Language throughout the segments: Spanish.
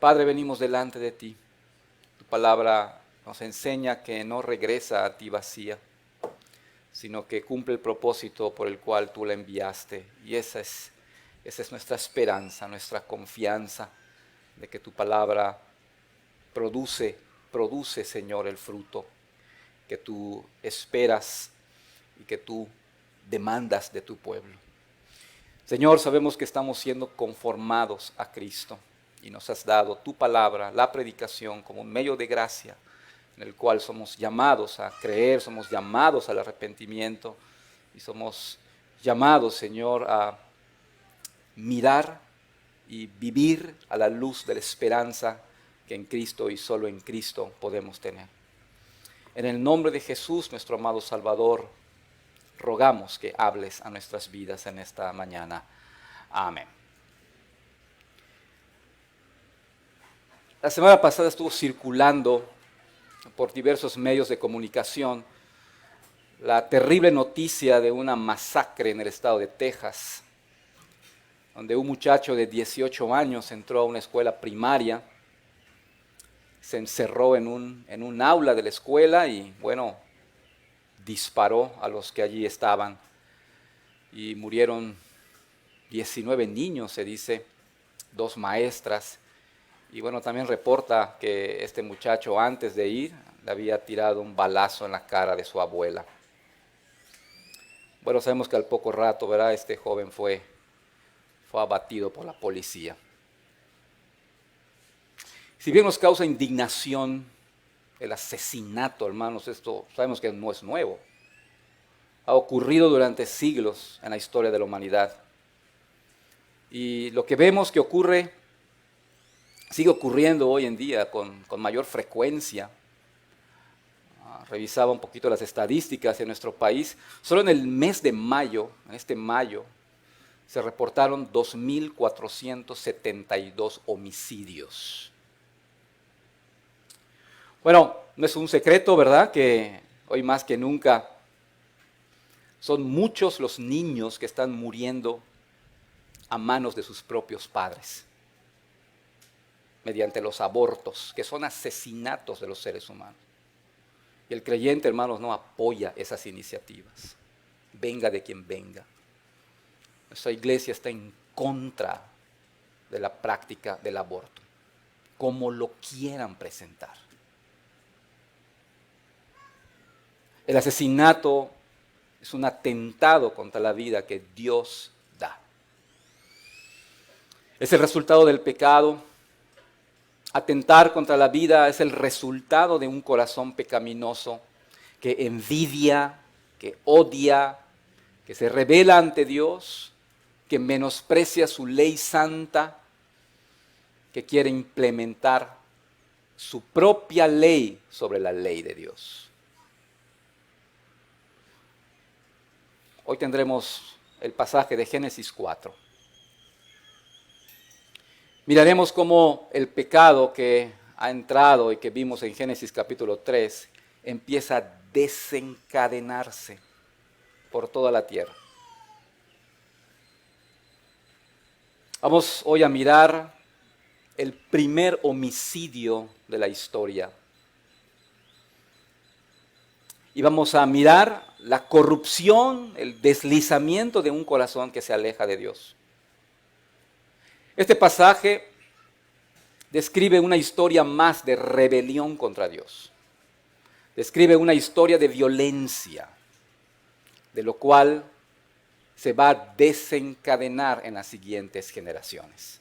Padre, venimos delante de ti. Tu palabra nos enseña que no regresa a ti vacía, sino que cumple el propósito por el cual tú la enviaste. Y esa es nuestra esperanza, nuestra confianza de que tu palabra produce, Señor, el fruto que tú esperas y que tú demandas de tu pueblo. Señor, sabemos que estamos siendo conformados a Cristo y nos has dado tu palabra, la predicación, como un medio de gracia en el cual somos llamados a creer, somos llamados al arrepentimiento y somos llamados, Señor, a mirar y vivir a la luz de la esperanza que en Cristo y solo en Cristo podemos tener. En el nombre de Jesús, nuestro amado Salvador, rogamos que hables a nuestras vidas en esta mañana. Amén. La semana pasada estuvo circulando por diversos medios de comunicación la terrible noticia de una masacre en el estado de Texas, donde un muchacho de 18 años entró a una escuela primaria, se encerró en un aula de la escuela y, bueno, disparó a los que allí estaban y murieron 19 niños, se dice, 2 maestras. Y bueno, también reporta que este muchacho antes de ir le había tirado un balazo en la cara de su abuela. Bueno, sabemos que al poco rato, ¿verdad? Este joven fue abatido por la policía. Si bien nos causa indignación el asesinato, hermanos, esto sabemos que no es nuevo. Ha ocurrido durante siglos en la historia de la humanidad. Y lo que vemos que ocurre, sigue ocurriendo hoy en día con mayor frecuencia. Revisaba un poquito las estadísticas en nuestro país. Solo en el mes de mayo, en este mayo, se reportaron 2.472 homicidios. Bueno, no es un secreto, ¿verdad?, que hoy más que nunca son muchos los niños que están muriendo a manos de sus propios padres, mediante los abortos, que son asesinatos de los seres humanos. Y el creyente, hermanos, no apoya esas iniciativas, venga de quien venga. Nuestra iglesia está en contra de la práctica del aborto, como lo quieran presentar. El asesinato es un atentado contra la vida que Dios da. Es el resultado del pecado. Atentar contra la vida es el resultado de un corazón pecaminoso que envidia, que odia, que se rebela ante Dios, que menosprecia su ley santa, que quiere implementar su propia ley sobre la ley de Dios. Hoy tendremos el pasaje de Génesis 4. Miraremos cómo el pecado que ha entrado y que vimos en Génesis capítulo 3 empieza a desencadenarse por toda la tierra. Vamos hoy a mirar el primer homicidio de la historia. Y vamos a mirar la corrupción, el deslizamiento de un corazón que se aleja de Dios. Este pasaje describe una historia más de rebelión contra Dios. Describe una historia de violencia, de lo cual se va a desencadenar en las siguientes generaciones.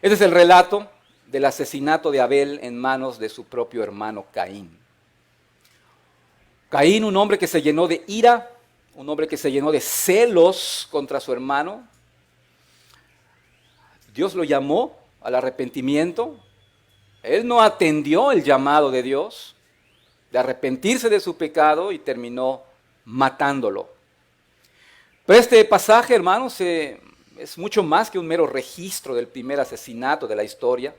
Este es el relato del asesinato de Abel en manos de su propio hermano Caín. Caín, un hombre que se llenó de ira, un hombre que se llenó de celos contra su hermano. Dios lo llamó al arrepentimiento. Él no atendió el llamado de Dios de arrepentirse de su pecado y terminó matándolo. Pero este pasaje, hermanos, es mucho más que un mero registro del primer asesinato de la historia.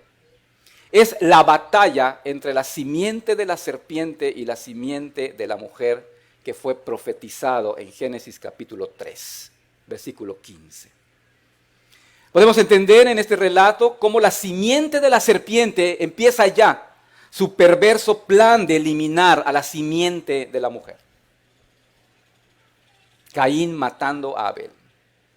Es la batalla entre la simiente de la serpiente y la simiente de la mujer que fue profetizado en Génesis capítulo 3, versículo 15. Podemos entender en este relato cómo la simiente de la serpiente empieza ya su perverso plan de eliminar a la simiente de la mujer. Caín matando a Abel.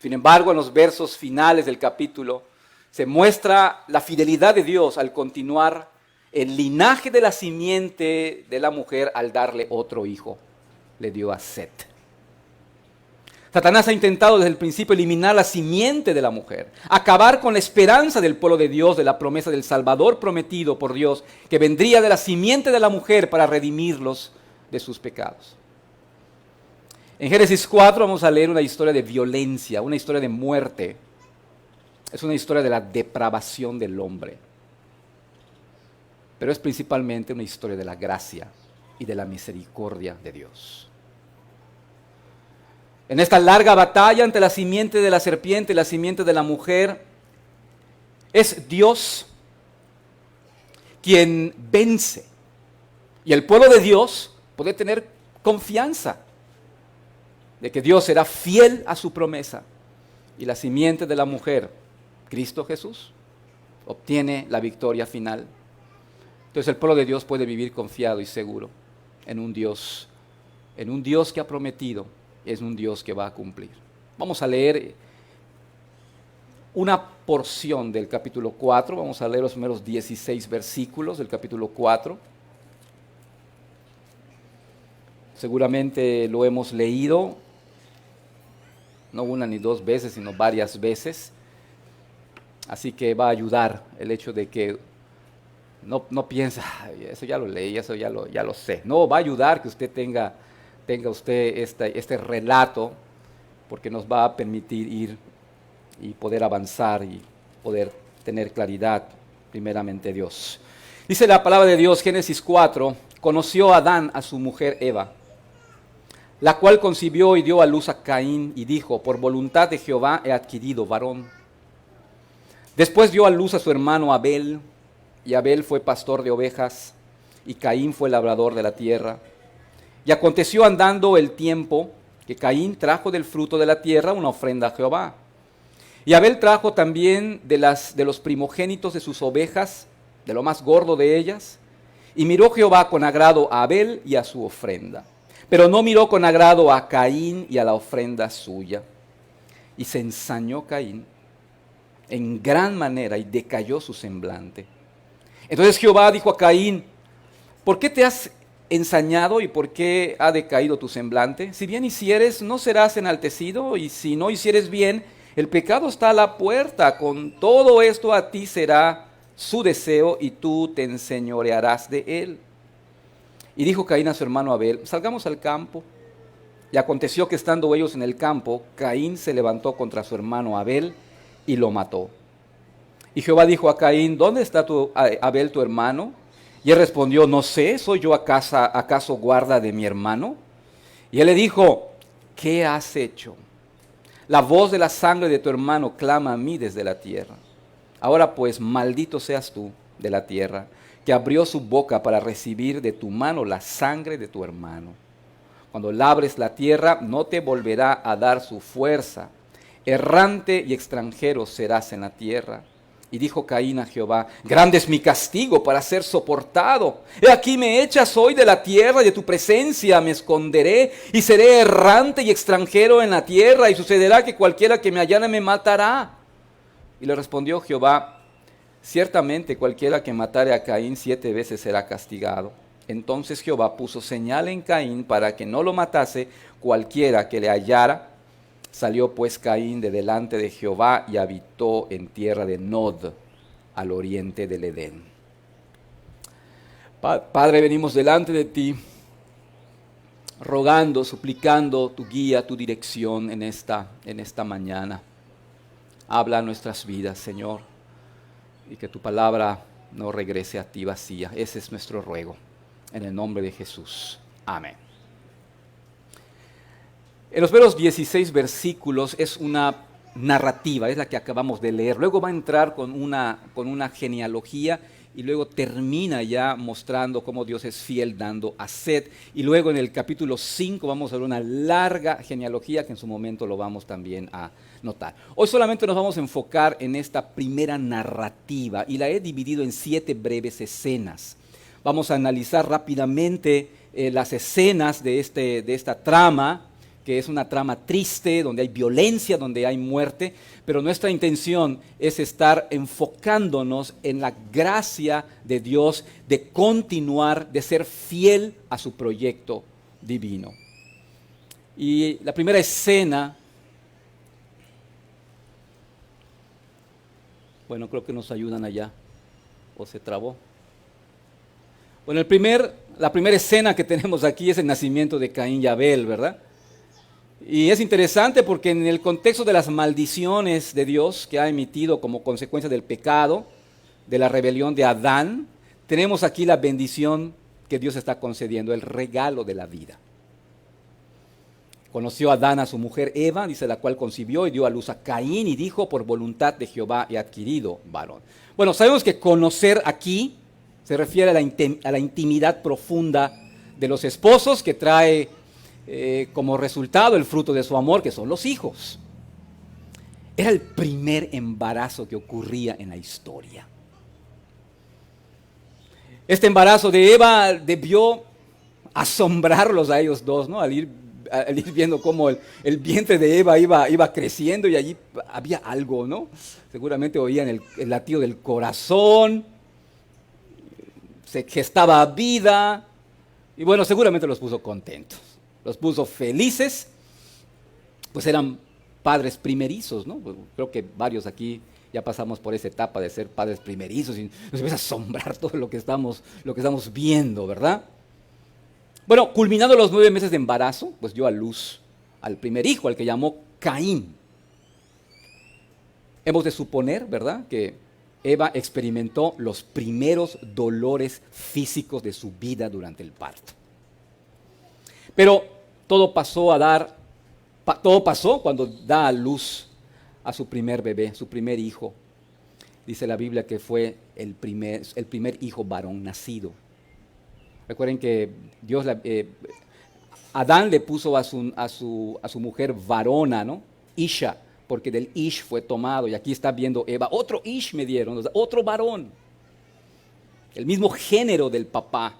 Sin embargo, en los versos finales del capítulo se muestra la fidelidad de Dios al continuar el linaje de la simiente de la mujer al darle otro hijo. Le dio a Set. Satanás ha intentado desde el principio eliminar la simiente de la mujer, acabar con la esperanza del pueblo de Dios, de la promesa del Salvador prometido por Dios, que vendría de la simiente de la mujer para redimirlos de sus pecados. En Génesis 4 vamos a leer una historia de violencia, una historia de muerte. Es una historia de la depravación del hombre. Pero es principalmente una historia de la gracia y de la misericordia de Dios. En esta larga batalla entre la simiente de la serpiente y la simiente de la mujer, es Dios quien vence. Y el pueblo de Dios puede tener confianza de que Dios será fiel a su promesa. Y la simiente de la mujer, Cristo Jesús, obtiene la victoria final. Entonces el pueblo de Dios puede vivir confiado y seguro en un Dios que ha prometido, es un Dios que va a cumplir. Vamos a leer una porción del capítulo 4, vamos a leer los primeros 16 versículos del capítulo 4. Seguramente lo hemos leído, no una ni dos veces, sino varias veces. Así que va a ayudar el hecho de que no piensa, eso ya lo leí, eso ya lo sé. No, va a ayudar que usted tenga usted este relato, porque nos va a permitir ir y poder avanzar y poder tener claridad, primeramente Dios. Dice la palabra de Dios, Génesis 4, conoció Adán a su mujer Eva, la cual concibió y dio a luz a Caín y dijo, por voluntad de Jehová he adquirido varón. Después dio a luz a su hermano Abel, y Abel fue pastor de ovejas, y Caín fue labrador de la tierra. Y aconteció andando el tiempo que Caín trajo del fruto de la tierra una ofrenda a Jehová. Y Abel trajo también de los primogénitos de sus ovejas, de lo más gordo de ellas. Y miró Jehová con agrado a Abel y a su ofrenda. Pero no miró con agrado a Caín y a la ofrenda suya. Y se ensañó Caín en gran manera y decayó su semblante. Entonces Jehová dijo a Caín, ¿por qué te has ensañado y por qué ha decaído tu semblante? Si bien hicieres, no serás enaltecido, y si no hicieres bien, el pecado está a la puerta. Con todo esto a ti será su deseo y tú te enseñorearás de él. Y dijo Caín a su hermano Abel, salgamos al campo. Y aconteció que estando ellos en el campo, Caín se levantó contra su hermano Abel y lo mató. Y Jehová dijo a Caín, ¿dónde está Abel tu hermano? Y él respondió, no sé, ¿soy yo acaso guarda de mi hermano? Y él le dijo, ¿qué has hecho? La voz de la sangre de tu hermano clama a mí desde la tierra. Ahora pues, maldito seas tú de la tierra, que abrió su boca para recibir de tu mano la sangre de tu hermano. Cuando labres la tierra, no te volverá a dar su fuerza. Errante y extranjero serás en la tierra. Y dijo Caín a Jehová, grande es mi castigo para ser soportado. He aquí me echas hoy de la tierra y de tu presencia me esconderé y seré errante y extranjero en la tierra y sucederá que cualquiera que me hallare me matará. Y le respondió Jehová, ciertamente cualquiera que matare a Caín 7 veces será castigado. Entonces Jehová puso señal en Caín para que no lo matase cualquiera que le hallara. Salió pues Caín de delante de Jehová y habitó en tierra de Nod, al oriente del Edén. Padre, venimos delante de ti, rogando, suplicando tu guía, tu dirección en esta mañana. Habla a nuestras vidas, Señor, y que tu palabra no regrese a ti vacía. Ese es nuestro ruego, en el nombre de Jesús. Amén. En los primeros 16 versículos es una narrativa, es la que acabamos de leer. Luego va a entrar con una genealogía y luego termina ya mostrando cómo Dios es fiel dando a Set. Y luego en el capítulo 5 vamos a ver una larga genealogía que en su momento lo vamos también a notar. Hoy solamente nos vamos a enfocar en esta primera narrativa y la he dividido en 7 breves escenas. Vamos a analizar rápidamente las escenas de esta trama, que es una trama triste, donde hay violencia, donde hay muerte, pero nuestra intención es estar enfocándonos en la gracia de Dios de continuar, de ser fiel a su proyecto divino. Y la primera escena, bueno, creo que nos ayudan allá, o se trabó. Bueno, la primera escena que tenemos aquí es el nacimiento de Caín y Abel, ¿verdad? Y es interesante porque en el contexto de las maldiciones de Dios que ha emitido como consecuencia del pecado, de la rebelión de Adán, tenemos aquí la bendición que Dios está concediendo, el regalo de la vida. Conoció Adán a su mujer Eva, dice, la cual concibió y dio a luz a Caín y dijo, por voluntad de Jehová he adquirido varón. Bueno, sabemos que conocer aquí se refiere a la intimidad profunda de los esposos que trae como resultado el fruto de su amor, que son los hijos. Era el primer embarazo que ocurría en la historia. Este embarazo de Eva debió asombrarlos a ellos dos, ¿no? Al ir viendo cómo el vientre de Eva iba creciendo y allí había algo, ¿no? Seguramente oían el latido del corazón, se gestaba vida, y bueno, seguramente los puso contentos. Los puso felices, pues eran padres primerizos, ¿no? Creo que varios aquí ya pasamos por esa etapa de ser padres primerizos y nos empieza a asombrar todo lo que estamos viendo, ¿verdad? Bueno, culminando los 9 meses de embarazo, pues dio a luz al primer hijo, al que llamó Caín. Hemos de suponer, ¿verdad?, que Eva experimentó los primeros dolores físicos de su vida durante el parto. Pero todo pasó cuando da a luz a su primer bebé, su primer hijo. Dice la Biblia que fue el primer hijo varón nacido. Recuerden que Adán le puso a su mujer varona, ¿no? Isha, porque del Ish fue tomado. Y aquí está viendo Eva, otro Ish me dieron, o sea, otro varón. El mismo género del papá,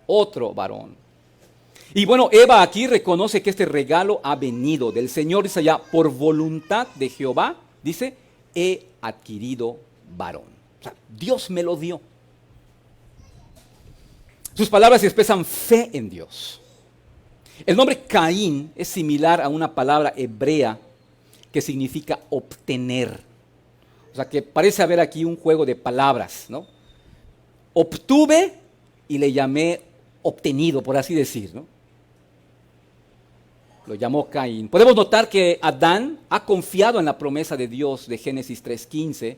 otro varón. Y bueno, Eva aquí reconoce que este regalo ha venido del Señor, dice allá, por voluntad de Jehová, dice, he adquirido varón. O sea, Dios me lo dio. Sus palabras expresan fe en Dios. El nombre Caín es similar a una palabra hebrea que significa obtener. O sea, que parece haber aquí un juego de palabras, ¿no? Obtuve y le llamé obtenido, por así decir, ¿no? Lo llamó Caín. Podemos notar que Adán ha confiado en la promesa de Dios de Génesis 3:15.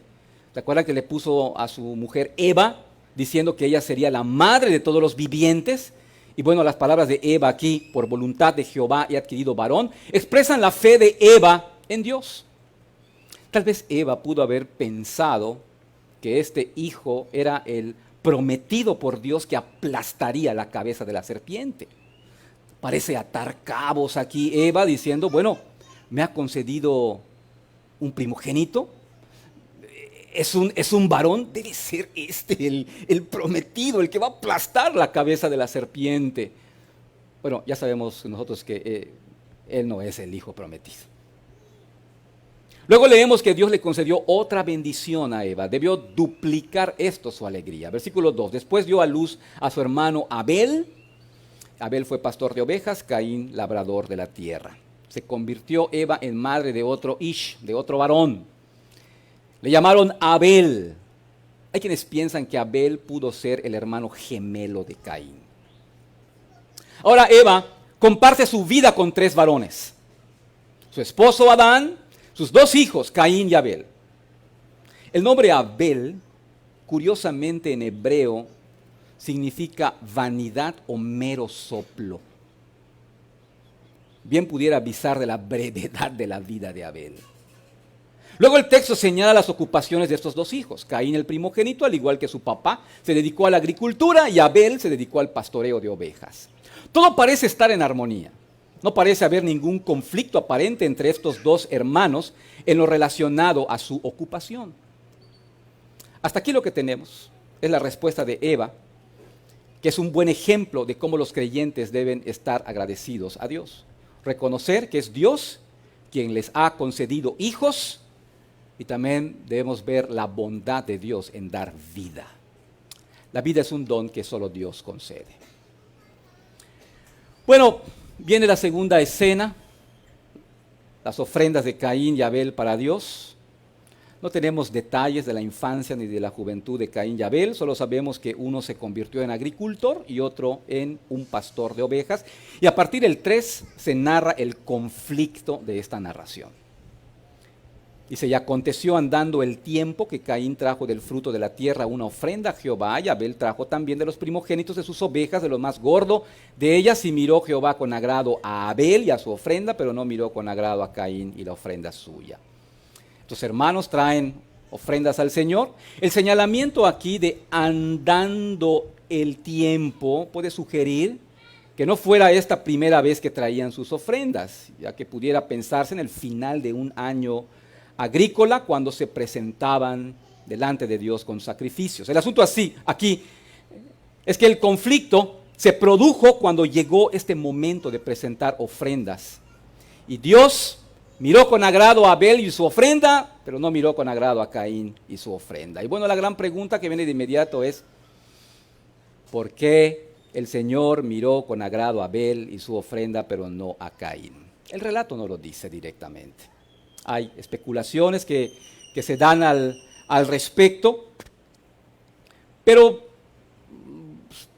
¿Se acuerdan que le puso a su mujer Eva, diciendo que ella sería la madre de todos los vivientes? Y bueno, las palabras de Eva aquí, por voluntad de Jehová he adquirido varón, expresan la fe de Eva en Dios. Tal vez Eva pudo haber pensado que este hijo era el prometido por Dios que aplastaría la cabeza de la serpiente. Parece atar cabos aquí Eva diciendo, bueno, me ha concedido un primogénito, es un varón, debe ser el prometido, el que va a aplastar la cabeza de la serpiente. Bueno, ya sabemos nosotros que él no es el hijo prometido. Luego leemos que Dios le concedió otra bendición a Eva, debió duplicar esto su alegría. Versículo 2, después dio a luz a su hermano Abel. Abel fue pastor de ovejas, Caín labrador de la tierra. Se convirtió Eva en madre de otro Ish, de otro varón. Le llamaron Abel. Hay quienes piensan que Abel pudo ser el hermano gemelo de Caín. Ahora Eva comparte su vida con 3 varones. Su esposo Adán, sus 2 hijos, Caín y Abel. El nombre Abel, curiosamente en hebreo, significa vanidad o mero soplo. Bien pudiera avisar de la brevedad de la vida de Abel. Luego el texto señala las ocupaciones de estos dos hijos. Caín, el primogénito, al igual que su papá, se dedicó a la agricultura y Abel se dedicó al pastoreo de ovejas. Todo parece estar en armonía. No parece haber ningún conflicto aparente entre estos dos hermanos en lo relacionado a su ocupación. Hasta aquí lo que tenemos es la respuesta de Eva, que es un buen ejemplo de cómo los creyentes deben estar agradecidos a Dios. Reconocer que es Dios quien les ha concedido hijos y también debemos ver la bondad de Dios en dar vida. La vida es un don que solo Dios concede. Bueno, viene la segunda escena, las ofrendas de Caín y Abel para Dios. No tenemos detalles de la infancia ni de la juventud de Caín y Abel, solo sabemos que uno se convirtió en agricultor y otro en un pastor de ovejas. Y a partir del 3 se narra el conflicto de esta narración. Dice, y aconteció andando el tiempo que Caín trajo del fruto de la tierra una ofrenda a Jehová, y Abel trajo también de los primogénitos de sus ovejas, de lo más gordo de ellas, y miró Jehová con agrado a Abel y a su ofrenda, pero no miró con agrado a Caín y la ofrenda suya. Estos hermanos traen ofrendas al Señor. El señalamiento aquí de andando el tiempo puede sugerir que no fuera esta primera vez que traían sus ofrendas, ya que pudiera pensarse en el final de un año agrícola cuando se presentaban delante de Dios con sacrificios. El asunto aquí es que el conflicto se produjo cuando llegó este momento de presentar ofrendas. Y Dios miró con agrado a Abel y su ofrenda, pero no miró con agrado a Caín y su ofrenda. Y bueno, la gran pregunta que viene de inmediato es, ¿por qué el Señor miró con agrado a Abel y su ofrenda, pero no a Caín? El relato no lo dice directamente. Hay especulaciones que se dan al respecto, pero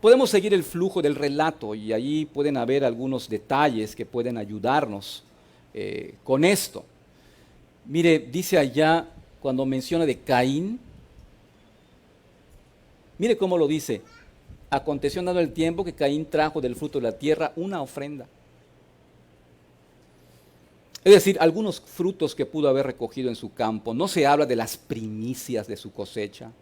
podemos seguir el flujo del relato y allí pueden haber algunos detalles que pueden ayudarnos con esto. Mire, dice allá cuando menciona de Caín, mire cómo lo dice. Aconteció andando el tiempo que Caín trajo del fruto de la tierra una ofrenda. Es decir, algunos frutos que pudo haber recogido en su campo. No se habla de las primicias de su cosecha,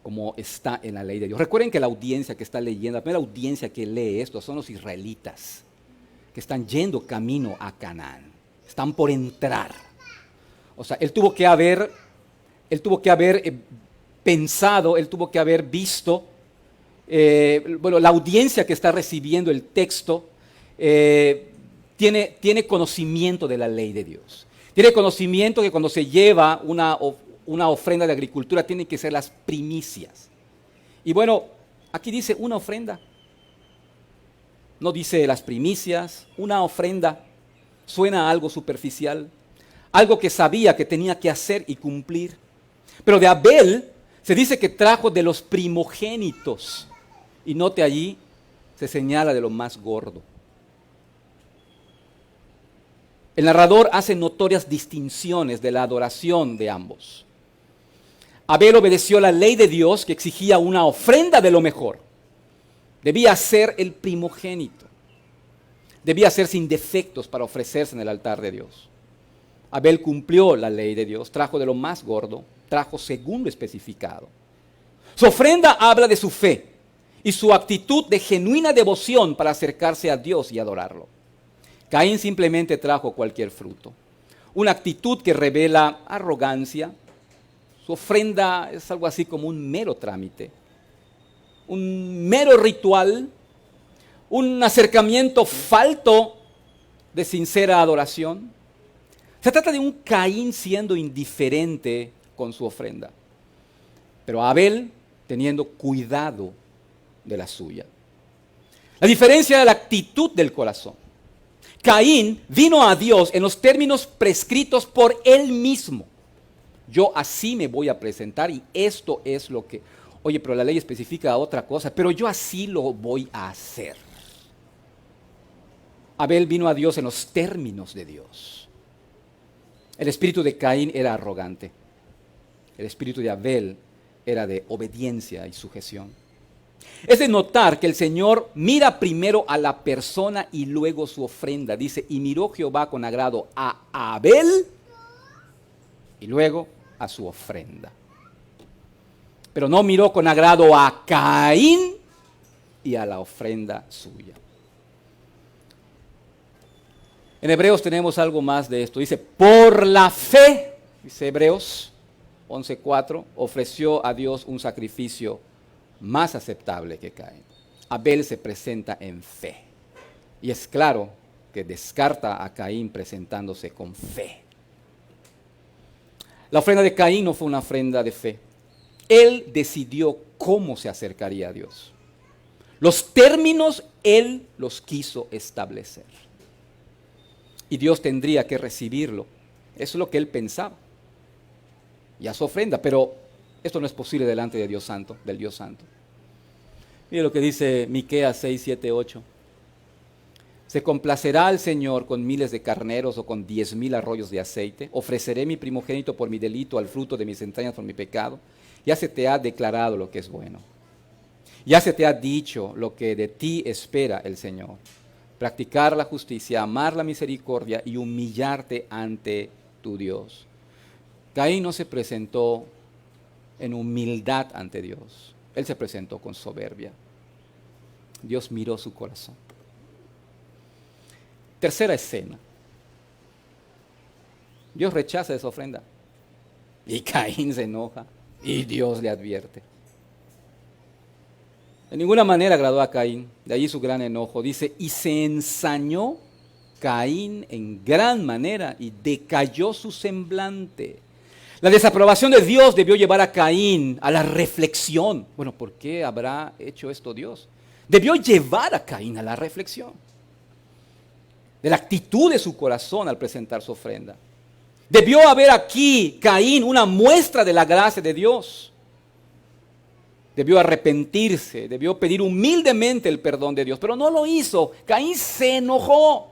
como está en la ley de Dios. Recuerden que la audiencia que está leyendo, la primera audiencia que lee esto son los israelitas, que están yendo camino a Canaán, están por entrar. O sea, él tuvo que haber pensado, él tuvo que haber visto, la audiencia que está recibiendo el texto tiene conocimiento de la ley de Dios. Tiene conocimiento que cuando se lleva una ofrenda de agricultura tienen que ser las primicias. Y bueno, aquí dice una ofrenda. No dice las primicias, una ofrenda. Suena a algo superficial, algo que sabía que tenía que hacer y cumplir. Pero de Abel se dice que trajo de los primogénitos. Y note allí, se señala de lo más gordo. El narrador hace notorias distinciones de la adoración de ambos. Abel obedeció la ley de Dios que exigía una ofrenda de lo mejor. Debía ser el primogénito. Debía ser sin defectos para ofrecerse en el altar de Dios. Abel cumplió la ley de Dios, trajo de lo más gordo, trajo según lo especificado. Su ofrenda habla de su fe y su actitud de genuina devoción para acercarse a Dios y adorarlo. Caín simplemente trajo cualquier fruto, una actitud que revela arrogancia. Su ofrenda es algo así como un mero trámite, un mero ritual, un acercamiento falto de sincera adoración. Se trata de un Caín siendo indiferente con su ofrenda, pero Abel teniendo cuidado de la suya. La diferencia es la actitud del corazón. Caín vino a Dios en los términos prescritos por él mismo. Yo así me voy a presentar y esto es lo que... Oye, pero la ley especifica otra cosa, pero yo así lo voy a hacer. Abel vino a Dios en los términos de Dios. El espíritu de Caín era arrogante. El espíritu de Abel era de obediencia y sujeción. Es de notar que el Señor mira primero a la persona y luego su ofrenda. Dice, y miró Jehová con agrado a Abel y luego a su ofrenda. Pero no miró con agrado a Caín y a la ofrenda suya. En Hebreos tenemos algo más de esto. Dice, por la fe, dice Hebreos 11:4, ofreció a Dios un sacrificio más aceptable que Caín. Abel se presenta en fe. Y es claro que descarta a Caín presentándose con fe. La ofrenda de Caín no fue una ofrenda de fe. Él decidió cómo se acercaría a Dios. Los términos él los quiso establecer. Y Dios tendría que recibirlo. Eso es lo que él pensaba. Y a su ofrenda, pero esto no es posible delante de Dios Santo, del Dios Santo. Mire lo que dice Miqueas 6, 7, 8. ¿Se complacerá el Señor con miles de carneros o con 10,000 arroyos de aceite? ¿Ofreceré mi primogénito por mi delito, al fruto de mis entrañas por mi pecado? Ya se te ha declarado lo que es bueno. Ya se te ha dicho lo que de ti espera el Señor. Practicar la justicia, amar la misericordia y humillarte ante tu Dios. Caín no se presentó en humildad ante Dios. Él se presentó con soberbia. Dios miró su corazón. Tercera escena. Dios rechaza esa ofrenda. Y Caín se enoja. Y Dios le advierte. De ninguna manera agradó a Caín. De allí su gran enojo. Dice, y se ensañó Caín en gran manera y decayó su semblante. La desaprobación de Dios debió llevar a Caín a la reflexión. Bueno, ¿por qué habrá hecho esto Dios? Debió llevar a Caín a la reflexión de la actitud de su corazón al presentar su ofrenda. Debió haber aquí, Caín, una muestra de la gracia de Dios. Debió arrepentirse, debió pedir humildemente el perdón de Dios, pero no lo hizo. Caín se enojó,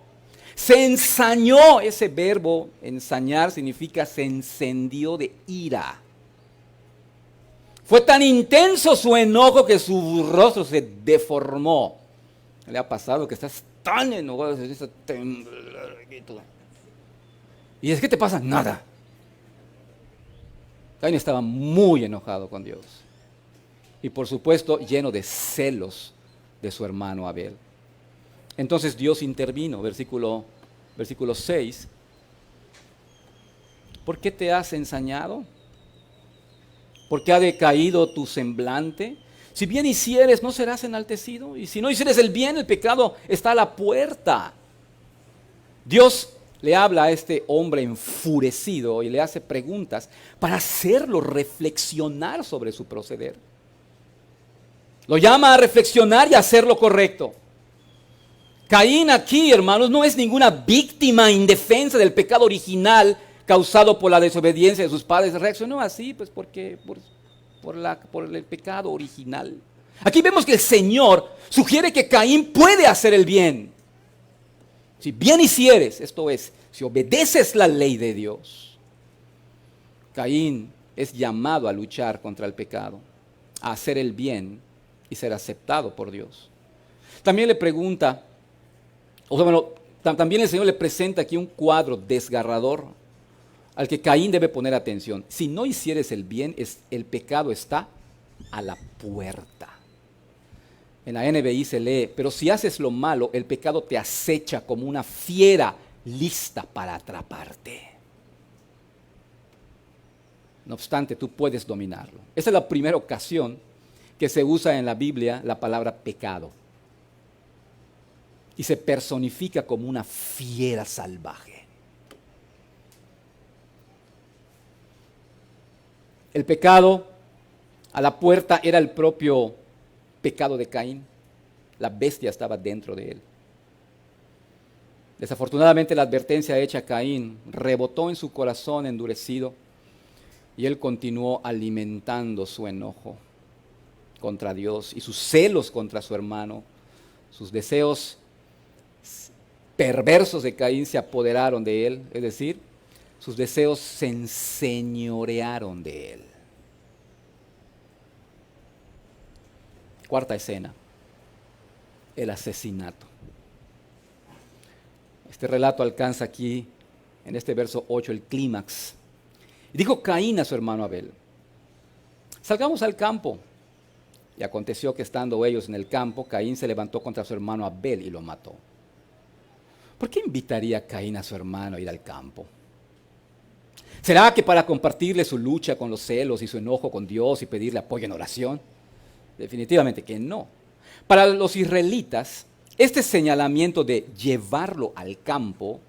se ensañó. Ese verbo, ensañar, significa se encendió de ira. Fue tan intenso su enojo que su rostro se deformó. ¿Le ha pasado que estás tan enojado? Y es que te pasa nada. Caín estaba muy enojado con Dios. Y por supuesto lleno de celos de su hermano Abel. Entonces Dios intervino, versículo 6. ¿Por qué te has ensañado? ¿Por qué ha decaído tu semblante? Si bien hicieres, ¿no serás enaltecido? Y si no hicieres el bien, el pecado está a la puerta. Dios le habla a este hombre enfurecido y le hace preguntas para hacerlo reflexionar sobre su proceder. Lo llama a reflexionar y a hacer lo correcto. Caín aquí, hermanos, no es ninguna víctima indefensa del pecado original causado por la desobediencia de sus padres. Reaccionó así, pues porque por el pecado original. Aquí vemos que el Señor sugiere que Caín puede hacer el bien. Si bien hicieres, esto es, si obedeces la ley de Dios, Caín es llamado a luchar contra el pecado, a hacer el bien y ser aceptado por Dios. También le pregunta, también el Señor le presenta aquí un cuadro desgarrador al que Caín debe poner atención. Si no hicieres el bien, el pecado está a la puerta. En la NBI se lee, pero si haces lo malo, el pecado te acecha como una fiera lista para atraparte. No obstante, tú puedes dominarlo. Esa es la primera ocasión que se usa en la Biblia la palabra pecado. Y se personifica como una fiera salvaje. El pecado a la puerta era el propio pecado de Caín. La bestia estaba dentro de él. Desafortunadamente la advertencia hecha a Caín rebotó en su corazón endurecido y él continuó alimentando su enojo contra Dios y sus celos contra su hermano. Sus deseos perversos de Caín se apoderaron de él, es decir, sus deseos se enseñorearon de él. Cuarta escena, el asesinato. Este relato alcanza aquí, en este verso 8, el clímax. Y dijo Caín a su hermano Abel: salgamos al campo. Y aconteció que estando ellos en el campo, Caín se levantó contra su hermano Abel y lo mató. ¿Por qué invitaría Caín a su hermano a ir al campo? ¿Será que para compartirle su lucha con los celos y su enojo con Dios y pedirle apoyo en oración? Definitivamente que no. Para los israelitas, este señalamiento de llevarlo al campo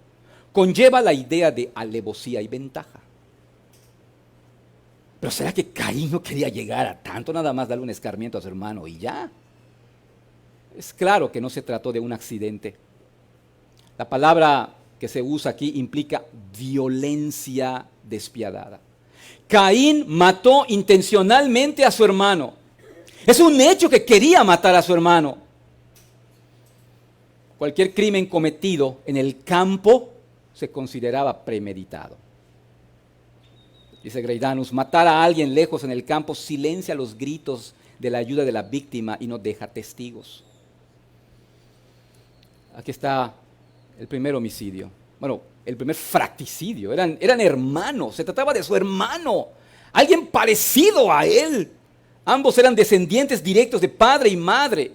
conlleva la idea de alevosía y ventaja. Pero ¿será que Caín no quería llegar a tanto, nada más darle un escarmiento a su hermano y ya? Es claro que no se trató de un accidente. La palabra que se usa aquí implica violencia despiadada. Caín mató intencionalmente a su hermano. Es un hecho que quería matar a su hermano. Cualquier crimen cometido en el campo se consideraba premeditado. Dice Greidanus: matar a alguien lejos en el campo silencia los gritos de la ayuda de la víctima y no deja testigos. Aquí está el primer homicidio. Bueno, el primer fratricidio. Eran hermanos, se trataba de su hermano, alguien parecido a él. Ambos eran descendientes directos de padre y madre.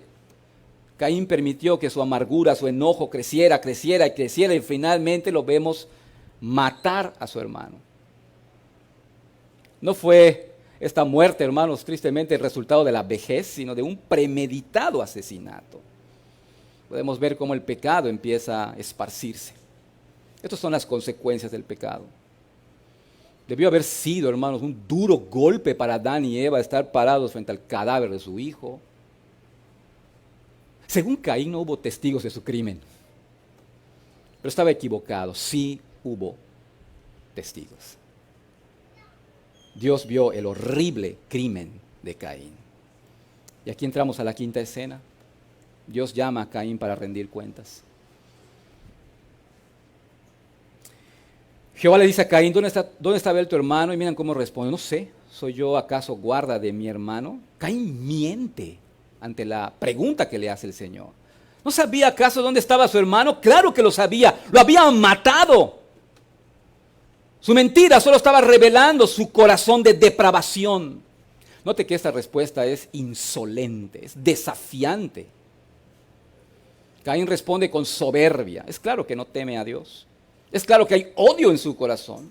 Caín permitió que su amargura, su enojo creciera y finalmente lo vemos matar a su hermano. No fue esta muerte, hermanos, tristemente el resultado de la vejez, sino de un premeditado asesinato. Podemos ver cómo el pecado empieza a esparcirse. Estas son las consecuencias del pecado. Debió haber sido, hermanos, un duro golpe para Adán y Eva estar parados frente al cadáver de su hijo. Según Caín, no hubo testigos de su crimen. Pero estaba equivocado, sí hubo testigos. Dios vio el horrible crimen de Caín. Y aquí entramos a la quinta escena. Dios llama a Caín para rendir cuentas. Jehová le dice a Caín: ¿dónde está Abel tu hermano? Y miren cómo responde: no sé, ¿soy yo acaso guarda de mi hermano? Caín miente ante la pregunta que le hace el Señor. ¿No sabía acaso dónde estaba su hermano? Claro que lo sabía, lo habían matado. Su mentira solo estaba revelando su corazón de depravación. Note que esta respuesta es insolente, es desafiante. Caín responde con soberbia. Es claro que no teme a Dios. Es claro que hay odio en su corazón.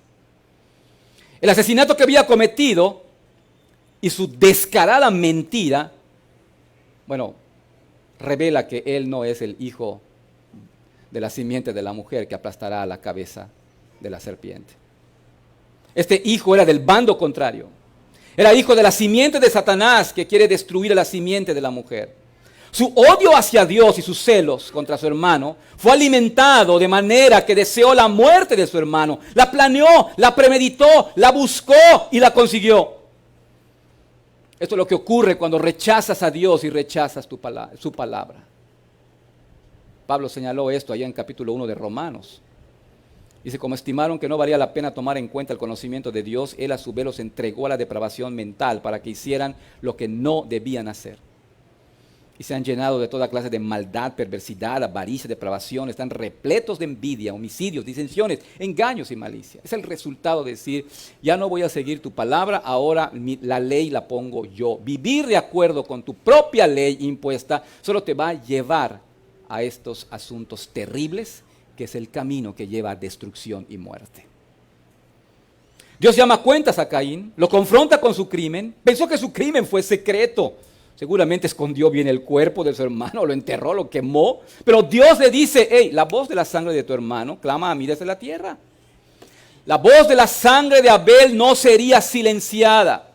El asesinato que había cometido y su descarada mentira, revela que él no es el hijo de la simiente de la mujer que aplastará la cabeza de la serpiente. Este hijo era del bando contrario. Era hijo de la simiente de Satanás que quiere destruir a la simiente de la mujer. Su odio hacia Dios y sus celos contra su hermano fue alimentado de manera que deseó la muerte de su hermano. La planeó, la premeditó, la buscó y la consiguió. Esto es lo que ocurre cuando rechazas a Dios y rechazas su palabra. Pablo señaló esto allá en capítulo 1 de Romanos. Dice: como estimaron que no valía la pena tomar en cuenta el conocimiento de Dios, Él a su vez los entregó a la depravación mental para que hicieran lo que no debían hacer. Y se han llenado de toda clase de maldad, perversidad, avaricia, depravación. Están repletos de envidia, homicidios, disensiones, engaños y malicia. Es el resultado de decir: ya no voy a seguir tu palabra, ahora la ley la pongo yo. Vivir de acuerdo con tu propia ley impuesta solo te va a llevar a estos asuntos terribles, que es el camino que lleva a destrucción y muerte. Dios llama a cuentas a Caín, lo confronta con su crimen. Pensó que su crimen fue secreto. Seguramente escondió bien el cuerpo de su hermano, lo enterró, lo quemó. Pero Dios le dice: hey, la voz de la sangre de tu hermano clama a mí desde la tierra. La voz de la sangre de Abel no sería silenciada.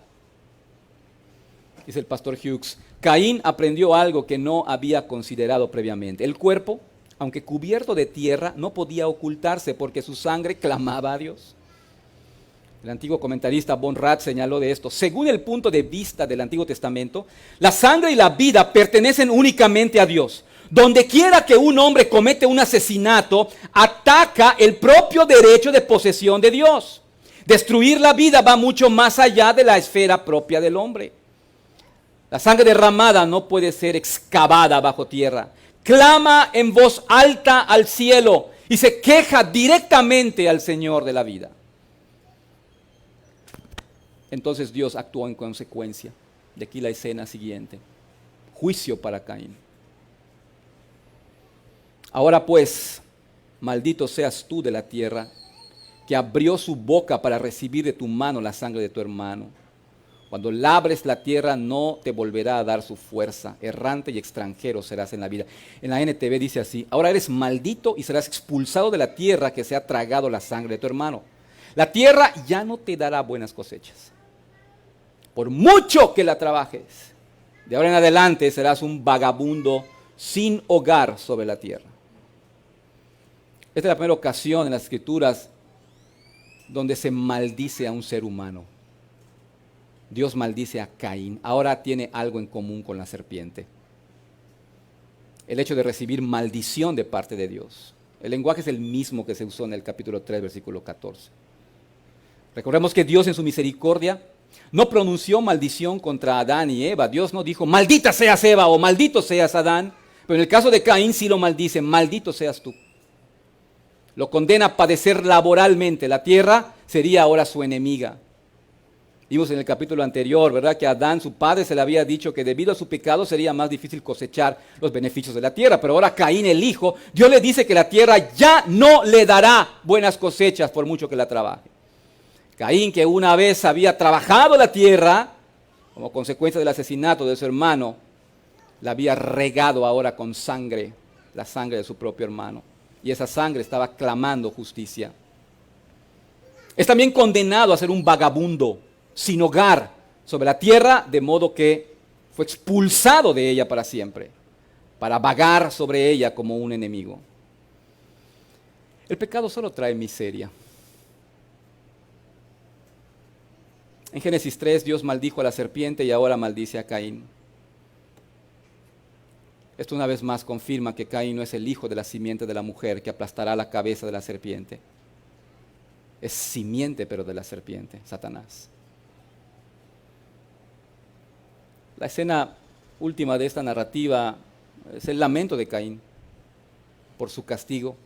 Dice el pastor Hughes: Caín aprendió algo que no había considerado previamente. El cuerpo, aunque cubierto de tierra, no podía ocultarse porque su sangre clamaba a Dios. El antiguo comentarista Von Rath señaló de esto: según el punto de vista del Antiguo Testamento, la sangre y la vida pertenecen únicamente a Dios. Donde quiera que un hombre comete un asesinato, ataca el propio derecho de posesión de Dios. Destruir la vida va mucho más allá de la esfera propia del hombre. La sangre derramada no puede ser excavada bajo tierra. Clama en voz alta al cielo y se queja directamente al Señor de la vida. Entonces Dios actuó en consecuencia. De aquí la escena siguiente. Juicio para Caín. Ahora pues, maldito seas tú de la tierra, que abrió su boca para recibir de tu mano la sangre de tu hermano. Cuando labres la tierra no te volverá a dar su fuerza, errante y extranjero serás en la vida. En la NTV dice así: ahora eres maldito y serás expulsado de la tierra que se ha tragado la sangre de tu hermano. La tierra ya no te dará buenas cosechas, por mucho que la trabajes. De ahora en adelante serás un vagabundo sin hogar sobre la tierra. Esta es la primera ocasión en las Escrituras donde se maldice a un ser humano. Dios maldice a Caín. Ahora tiene algo en común con la serpiente: el hecho de recibir maldición de parte de Dios. El lenguaje es el mismo que se usó en el capítulo 3, versículo 14. Recordemos que Dios en su misericordia no pronunció maldición contra Adán y Eva. Dios no dijo, maldita seas Eva o maldito seas Adán. Pero en el caso de Caín sí lo maldice, maldito seas tú. Lo condena a padecer laboralmente. La tierra sería ahora su enemiga. Vimos en el capítulo anterior, ¿verdad?, que a Adán, su padre, se le había dicho que debido a su pecado sería más difícil cosechar los beneficios de la tierra. Pero ahora Caín, el hijo, Dios le dice que la tierra ya no le dará buenas cosechas por mucho que la trabaje. Caín, que una vez había trabajado la tierra, como consecuencia del asesinato de su hermano, la había regado ahora con sangre, la sangre de su propio hermano. Y esa sangre estaba clamando justicia. Es también condenado a ser un vagabundo sin hogar sobre la tierra, de modo que fue expulsado de ella para siempre, para vagar sobre ella como un enemigo. El pecado solo trae miseria. En Génesis 3, Dios maldijo a la serpiente y ahora maldice a Caín. Esto una vez más confirma que Caín no es el hijo de la simiente de la mujer que aplastará la cabeza de la serpiente. Es simiente, pero de la serpiente, Satanás. La escena última de esta narrativa es el lamento de Caín por su castigo.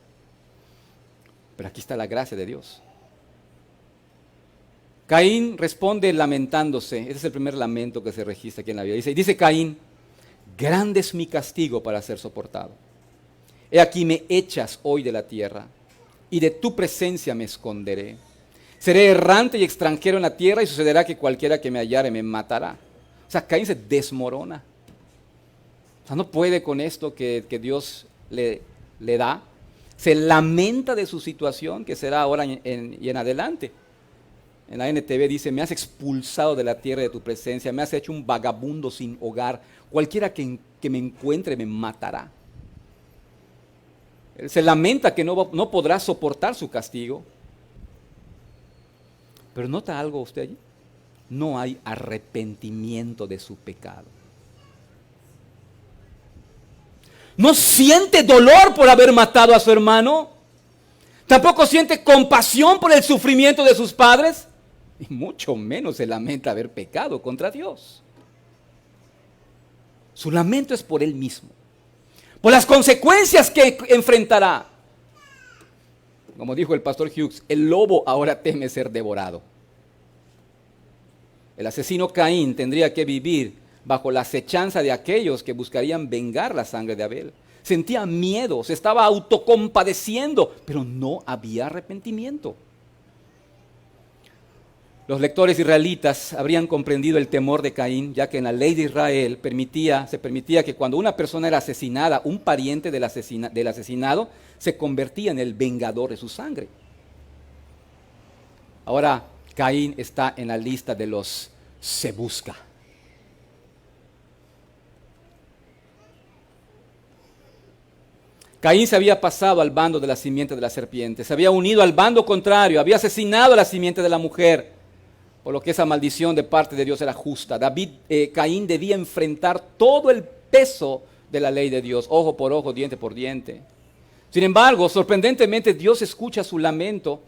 Pero aquí está la gracia de Dios. Caín responde lamentándose. Ese es el primer lamento que se registra aquí en la Biblia. Dice Caín, grande es mi castigo para ser soportado. He aquí me echas hoy de la tierra, y de tu presencia me esconderé. Seré errante y extranjero en la tierra, y sucederá que cualquiera que me hallare me matará. O sea, Caín se desmorona. O sea, no puede con esto que Dios le da. Se lamenta de su situación, que será ahora y en adelante. En la NTV dice, me has expulsado de la tierra de tu presencia, me has hecho un vagabundo sin hogar. Cualquiera que me encuentre me matará. Él se lamenta que no podrá soportar su castigo. Pero ¿nota algo usted allí? No hay arrepentimiento de su pecado. No siente dolor por haber matado a su hermano. Tampoco siente compasión por el sufrimiento de sus padres. Y mucho menos se lamenta haber pecado contra Dios. Su lamento es por él mismo, por las consecuencias que enfrentará. Como dijo el pastor Hughes, el lobo ahora teme ser devorado. El asesino Caín tendría que vivir bajo la acechanza de aquellos que buscarían vengar la sangre de Abel. Sentía miedo, se estaba autocompadeciendo, pero no había arrepentimiento. Los lectores israelitas habrían comprendido el temor de Caín, ya que en la ley de Israel se permitía que cuando una persona era asesinada, un pariente del asesinado se convertía en el vengador de su sangre. Ahora Caín está en la lista de los se busca. Caín se había pasado al bando de la simiente de la serpiente, se había unido al bando contrario, había asesinado a la simiente de la mujer, por lo que esa maldición de parte de Dios era justa. Caín debía enfrentar todo el peso de la ley de Dios, ojo por ojo, diente por diente. Sin embargo, sorprendentemente Dios escucha su lamento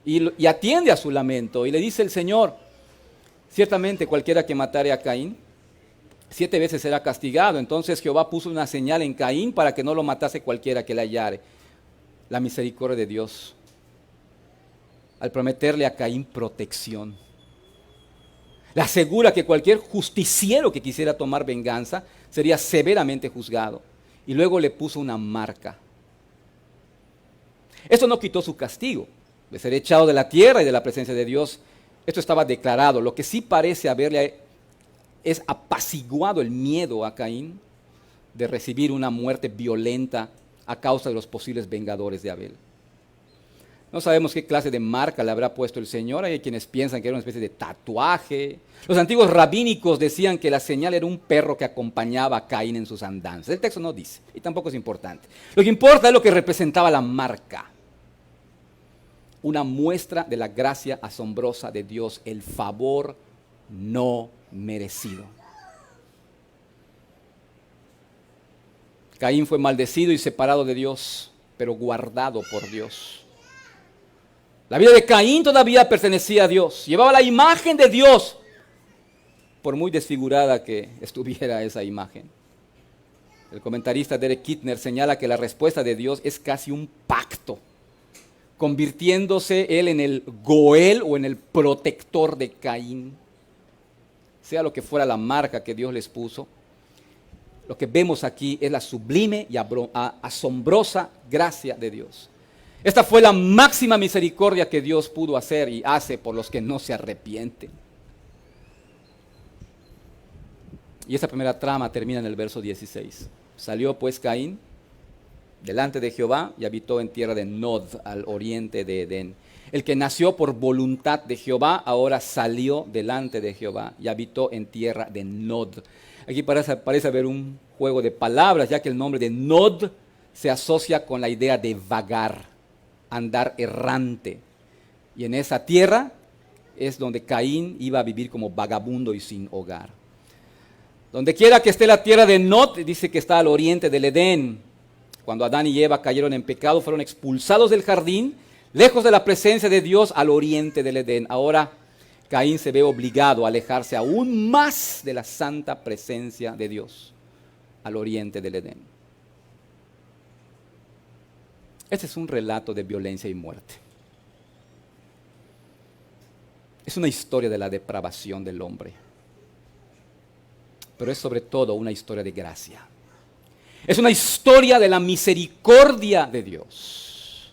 y atiende a su lamento, y le dice el Señor, ciertamente cualquiera que matare a Caín, 7 veces será castigado. Entonces Jehová puso una señal en Caín para que no lo matase cualquiera que le hallare. La misericordia de Dios, al prometerle a Caín protección. Le asegura que cualquier justiciero que quisiera tomar venganza sería severamente juzgado. Y luego le puso una marca. Esto no quitó su castigo, de ser echado de la tierra y de la presencia de Dios. Esto estaba declarado. Lo que sí parece haberle es apaciguado el miedo a Caín de recibir una muerte violenta a causa de los posibles vengadores de Abel. No sabemos qué clase de marca le habrá puesto el Señor. Hay quienes piensan que era una especie de tatuaje. Los antiguos rabínicos decían que la señal era un perro que acompañaba a Caín en sus andanzas. El texto no dice, y tampoco es importante. Lo que importa es lo que representaba la marca. Una muestra de la gracia asombrosa de Dios, el favor no merecido. Caín fue maldecido y separado de Dios, pero guardado por Dios. La vida de Caín todavía pertenecía a Dios, llevaba la imagen de Dios, por muy desfigurada que estuviera esa imagen. El comentarista Derek Kidner señala que la respuesta de Dios es casi un pacto, convirtiéndose él en el Goel o en el protector de Caín. Sea lo que fuera la marca que Dios les puso, lo que vemos aquí es la sublime y asombrosa gracia de Dios. Esta fue la máxima misericordia que Dios pudo hacer y hace por los que no se arrepienten. Y esta primera trama termina en el verso 16. Salió pues Caín delante de Jehová y habitó en tierra de Nod, al oriente de Edén. El que nació por voluntad de Jehová ahora salió delante de Jehová y habitó en tierra de Nod. Aquí parece haber un juego de palabras, ya que el nombre de Nod se asocia con la idea de vagar, andar errante. Y en esa tierra es donde Caín iba a vivir como vagabundo y sin hogar. Donde quiera que esté la tierra de Nod, dice que está al oriente del Edén. Cuando Adán y Eva cayeron en pecado, fueron expulsados del jardín, lejos de la presencia de Dios, al oriente del Edén. Ahora Caín se ve obligado a alejarse aún más de la santa presencia de Dios, al oriente del Edén. Este es un relato de violencia y muerte. Es una historia de la depravación del hombre, pero es sobre todo una historia de gracia. Es una historia de la misericordia de Dios.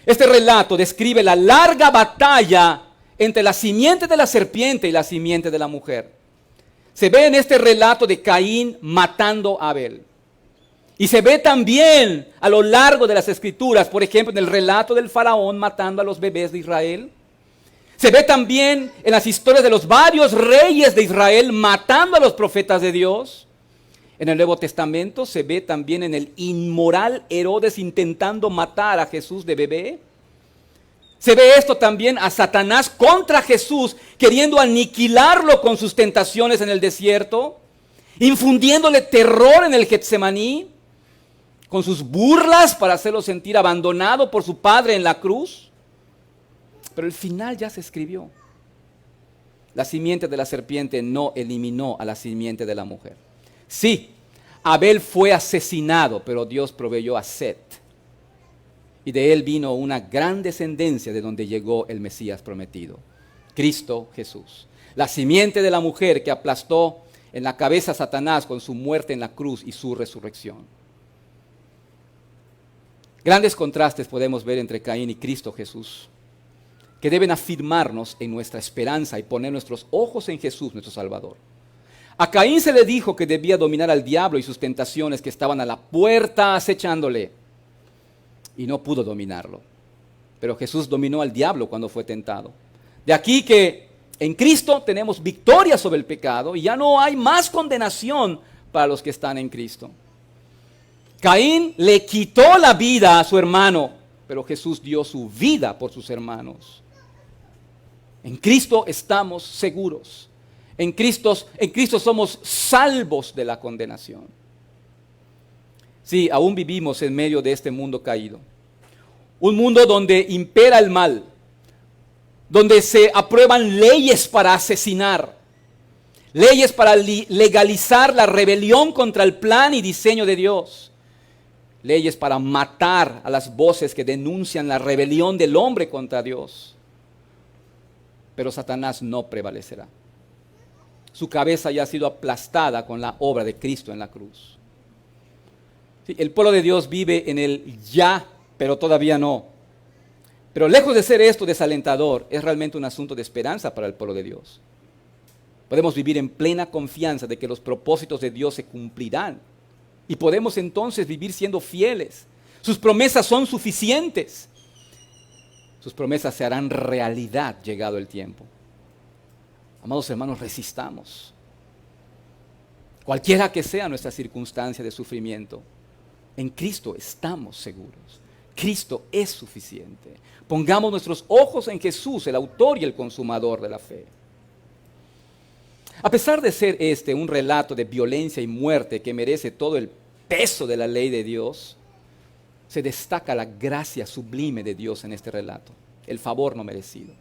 Este relato describe la larga batalla entre la simiente de la serpiente y la simiente de la mujer. Se ve en este relato de Caín matando a Abel. Y se ve también a lo largo de las Escrituras, por ejemplo, en el relato del faraón matando a los bebés de Israel. Se ve también en las historias de los varios reyes de Israel matando a los profetas de Dios. En el Nuevo Testamento se ve también en el inmoral Herodes intentando matar a Jesús de bebé. Se ve esto también a Satanás contra Jesús, queriendo aniquilarlo con sus tentaciones en el desierto, infundiéndole terror en el Getsemaní, con sus burlas para hacerlo sentir abandonado por su padre en la cruz. Pero el final ya se escribió. La simiente de la serpiente no eliminó a la simiente de la mujer. Sí, Abel fue asesinado, pero Dios proveyó a Set. Y de él vino una gran descendencia de donde llegó el Mesías prometido, Cristo Jesús. La simiente de la mujer que aplastó en la cabeza a Satanás con su muerte en la cruz y su resurrección. Grandes contrastes podemos ver entre Caín y Cristo Jesús, que deben afirmarnos en nuestra esperanza y poner nuestros ojos en Jesús, nuestro Salvador. A Caín se le dijo que debía dominar al diablo y sus tentaciones que estaban a la puerta acechándole, y no pudo dominarlo. Pero Jesús dominó al diablo cuando fue tentado. De aquí que en Cristo tenemos victoria sobre el pecado y ya no hay más condenación para los que están en Cristo. Caín le quitó la vida a su hermano, pero Jesús dio su vida por sus hermanos. En Cristo estamos seguros. En Cristo somos salvos de la condenación. Sí, aún vivimos en medio de este mundo caído. Un mundo donde impera el mal, donde se aprueban leyes para asesinar, leyes para legalizar la rebelión contra el plan y diseño de Dios, leyes para matar a las voces que denuncian la rebelión del hombre contra Dios. pero Satanás no prevalecerá. Su cabeza ya ha sido aplastada con la obra de Cristo en la cruz. Sí, el pueblo de Dios vive en el ya, pero todavía no. Pero lejos de ser esto desalentador, es realmente un asunto de esperanza para el pueblo de Dios. Podemos vivir en plena confianza de que los propósitos de Dios se cumplirán. Y podemos entonces vivir siendo fieles. Sus promesas son suficientes. Sus promesas se harán realidad llegado el tiempo. Amados hermanos, resistamos. Cualquiera que sea nuestra circunstancia de sufrimiento, en Cristo estamos seguros. Cristo es suficiente. Pongamos nuestros ojos en Jesús, el autor y el consumador de la fe. A pesar de ser este un relato de violencia y muerte que merece todo el peso de la ley de Dios, se destaca la gracia sublime de Dios en este relato, el favor no merecido.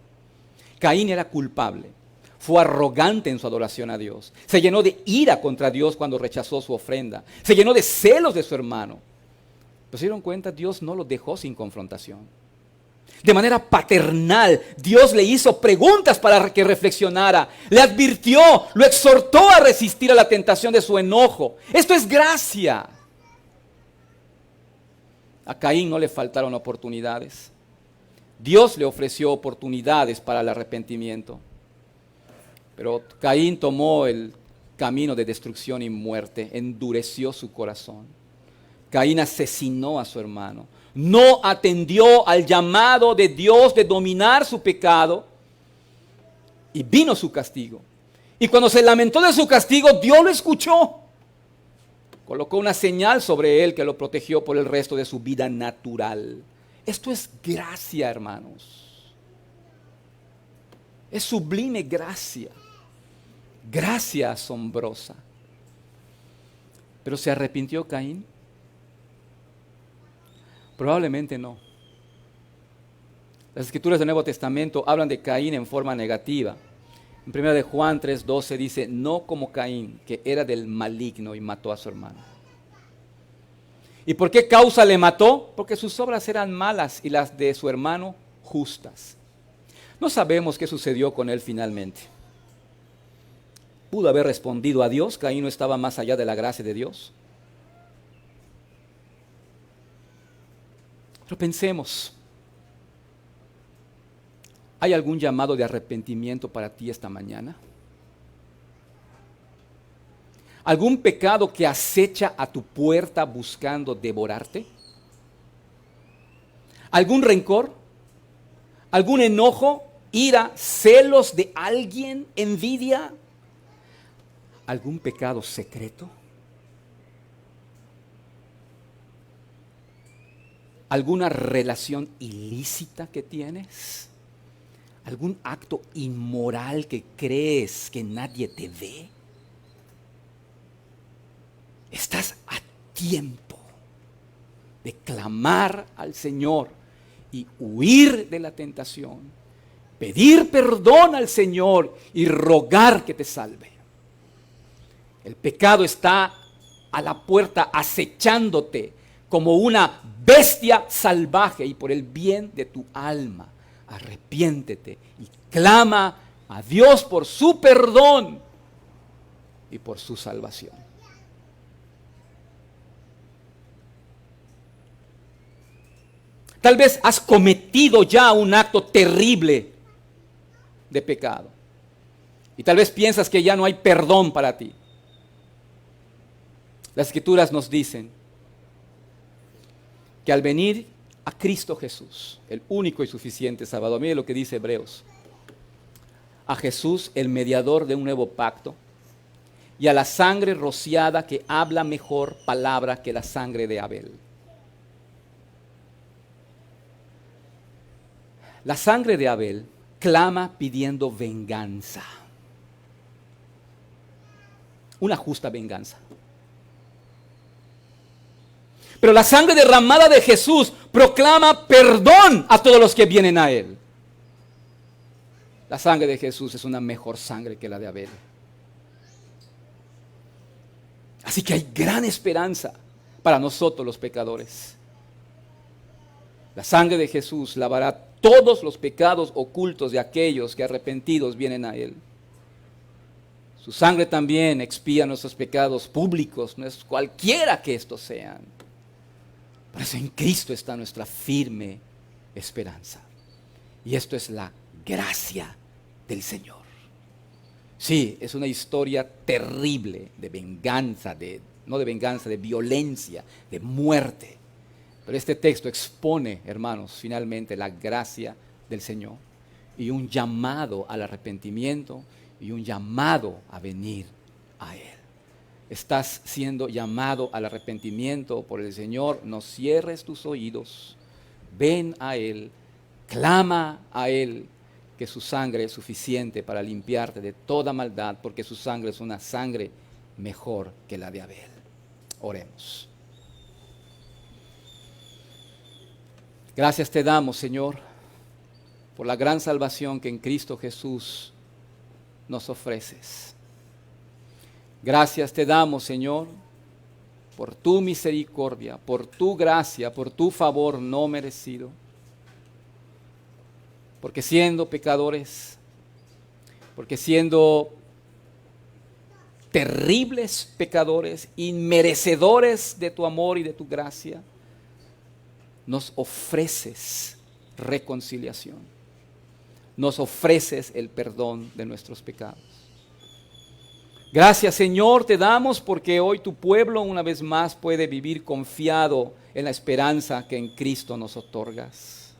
Caín era culpable, fue arrogante en su adoración a Dios, se llenó de ira contra Dios cuando rechazó su ofrenda, se llenó de celos de su hermano. Pero se dieron cuenta, Dios no lo dejó sin confrontación. De manera paternal, Dios le hizo preguntas para que reflexionara, le advirtió, lo exhortó a resistir a la tentación de su enojo. Esto es gracia. A Caín no le faltaron oportunidades. Dios le ofreció oportunidades para el arrepentimiento. Pero Caín tomó el camino de destrucción y muerte, endureció su corazón. Caín asesinó a su hermano. No atendió al llamado de Dios de dominar su pecado y vino su castigo. Y cuando se lamentó de su castigo, Dios lo escuchó. Colocó una señal sobre él que lo protegió por el resto de su vida natural. Esto es gracia, hermanos. Es sublime gracia. Gracia asombrosa. ¿Pero se arrepintió Caín? Probablemente no. Las escrituras del Nuevo Testamento hablan de Caín en forma negativa. En 1 de Juan 3:12 dice, no como Caín, que era del maligno y mató a su hermano. ¿Y por qué causa le mató? Porque sus obras eran malas y las de su hermano justas. No sabemos qué sucedió con él finalmente. ¿Pudo haber respondido a Dios? ¿Caín no estaba más allá de la gracia de Dios? Pero pensemos, ¿hay algún llamado de arrepentimiento para ti esta mañana? ¿Algún pecado que acecha a tu puerta buscando devorarte? ¿Algún rencor? ¿Algún enojo? ¿Ira? ¿Celos de alguien? ¿Envidia? ¿Algún pecado secreto? ¿Alguna relación ilícita que tienes? ¿Algún acto inmoral que crees que nadie te ve? Estás a tiempo de clamar al Señor y huir de la tentación, pedir perdón al Señor y rogar que te salve. El pecado está a la puerta acechándote como una bestia salvaje, y por el bien de tu alma, arrepiéntete y clama a Dios por su perdón y por su salvación. Tal vez has cometido ya un acto terrible de pecado y tal vez piensas que ya no hay perdón para ti. Las Escrituras nos dicen que al venir a Cristo Jesús, el único y suficiente Salvador, mire lo que dice Hebreos, a Jesús, el mediador de un nuevo pacto, y a la sangre rociada que habla mejor palabra que la sangre de Abel. La sangre de Abel clama pidiendo venganza, una justa venganza. Pero la sangre derramada de Jesús proclama perdón a todos los que vienen a Él. La sangre de Jesús es una mejor sangre que la de Abel. Así que hay gran esperanza para nosotros los pecadores. La sangre de Jesús lavará todos los pecados ocultos de aquellos que arrepentidos vienen a Él. Su sangre también expía nuestros pecados públicos, no es cualquiera que estos sean. Por eso en Cristo está nuestra firme esperanza. Y esto es la gracia del Señor. Sí, es una historia terrible de venganza, no de venganza, de violencia, de muerte. Pero este texto expone, hermanos, finalmente la gracia del Señor y un llamado al arrepentimiento y un llamado a venir a Él. Estás siendo llamado al arrepentimiento por el Señor, no cierres tus oídos, ven a Él, clama a Él, que su sangre es suficiente para limpiarte de toda maldad, porque su sangre es una sangre mejor que la de Abel. Oremos. Gracias te damos, Señor, por la gran salvación que en Cristo Jesús nos ofreces. Gracias te damos, Señor, por tu misericordia, por tu gracia, por tu favor no merecido. Porque siendo pecadores, porque siendo terribles pecadores, inmerecedores de tu amor y de tu gracia, nos ofreces reconciliación. Nos ofreces el perdón de nuestros pecados. Gracias, Señor, te damos porque hoy tu pueblo una vez más puede vivir confiado en la esperanza que en Cristo nos otorgas.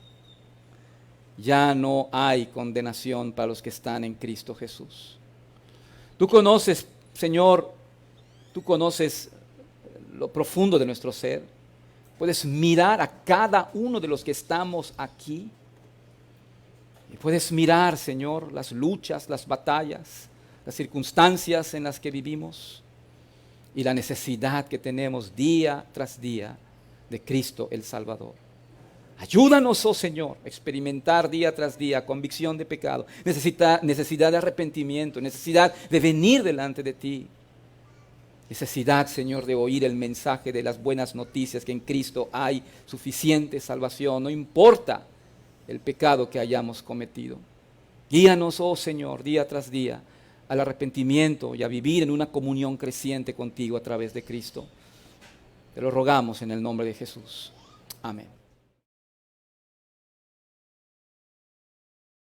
Ya no hay condenación para los que están en Cristo Jesús. Tú conoces, Señor, tú conoces lo profundo de nuestro ser. Puedes mirar a cada uno de los que estamos aquí. Y puedes mirar, Señor, las luchas, las batallas, las circunstancias en las que vivimos y la necesidad que tenemos día tras día de Cristo el Salvador. Ayúdanos, oh Señor, a experimentar día tras día convicción de pecado, necesidad de arrepentimiento, necesidad de venir delante de ti. Necesidad, Señor, de oír el mensaje de las buenas noticias que en Cristo hay suficiente salvación, no importa el pecado que hayamos cometido. Guíanos, oh Señor, día tras día al arrepentimiento y a vivir en una comunión creciente contigo a través de Cristo. Te lo rogamos en el nombre de Jesús. Amén.